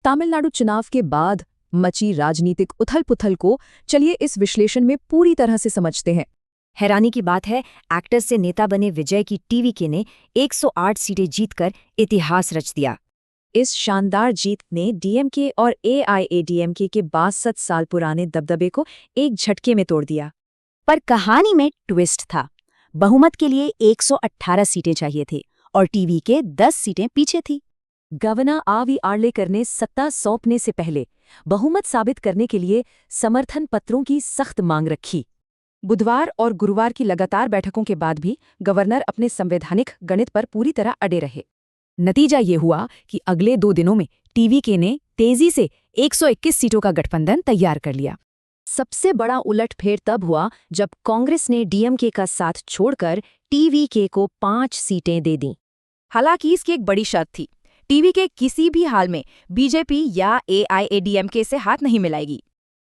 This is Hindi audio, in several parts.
तमिलनाडु चुनाव के बाद मची राजनीतिक उथल-पुथल को चलिए इस विश्लेषण में पूरी तरह से समझते हैं। हैरानी की बात है, एक्टर से नेता बने विजय की टीवीके ने 108 सीटें जीतकर इतिहास रच दिया। इस शानदार जीत ने डीएमके और एआईएडीएमके के 62 साल पुराने दबदबे को एक झटके में तोड़ दिया। पर कहानी में ट्विस्ट था। बहुमत के लिए 118 सीटें चाहिए थी और टीवीके 10 सीटें पीछे थी। गवर्नर आवी आर्लेकर ने सत्ता सौंपने से पहले बहुमत साबित करने के लिए समर्थन पत्रों की सख्त मांग रखी। बुधवार और गुरुवार की लगातार बैठकों के बाद भी गवर्नर अपने संवैधानिक गणित पर पूरी तरह अड़े रहे। नतीजा ये हुआ कि अगले 2 दिनों में टीवीके ने तेजी से 121 सीटों का गठबंधन तैयार कर लिया। सबसे बड़ा उलटफेर तब हुआ जब कांग्रेस ने डीएमके का साथ छोड़कर टीवीके को 5 सीटें दे दीं। हालांकि इसकी एक बड़ी शर्त थी, टीवीके किसी भी हाल में बीजेपी या एआईएडीएमके से हाथ नहीं मिलाएगी।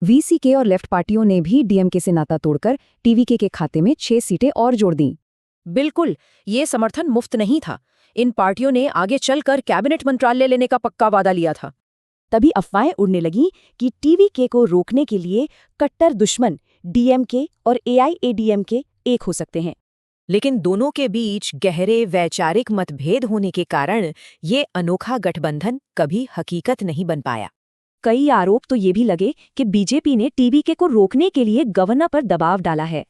वीसीके और लेफ्ट पार्टियों ने भी डीएमके से नाता तोड़कर टीवीके के खाते में 6 सीटें और जोड़ दीं। बिल्कुल, ये समर्थन मुफ्त नहीं था। इन पार्टियों ने आगे चलकर कैबिनेट मंत्रालय लेने का पक्का वादा लिया था। तभी अफवाहें उड़ने लगीं कि टीवीके को रोकने के लिए कट्टर दुश्मन डीएमके और एआईएडीएमके एक हो सकते हैं। लेकिन दोनों के बीच गहरे वैचारिक मतभेद होने के कारण ये अनोखा गठबंधन कभी हकीकत नहीं बन पाया। कई आरोप तो ये भी लगे कि बीजेपी ने टीवीके को रोकने के लिए गवर्नर पर दबाव डाला है।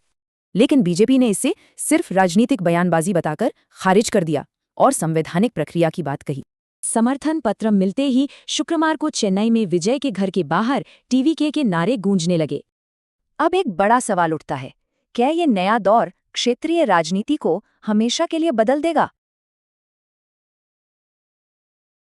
लेकिन बीजेपी ने इसे सिर्फ राजनीतिक बयानबाजी बताकर खारिज कर दिया और संवैधानिक प्रक्रिया की बात कही। समर्थन पत्र मिलते ही शुक्रवार को चेन्नई में विजय के घर के बाहर टीवीके के नारे गूंजने लगे। अब एक बड़ा सवाल उठता है, क्या ये नया दौर क्षेत्रीय राजनीति को हमेशा के लिए बदल देगा?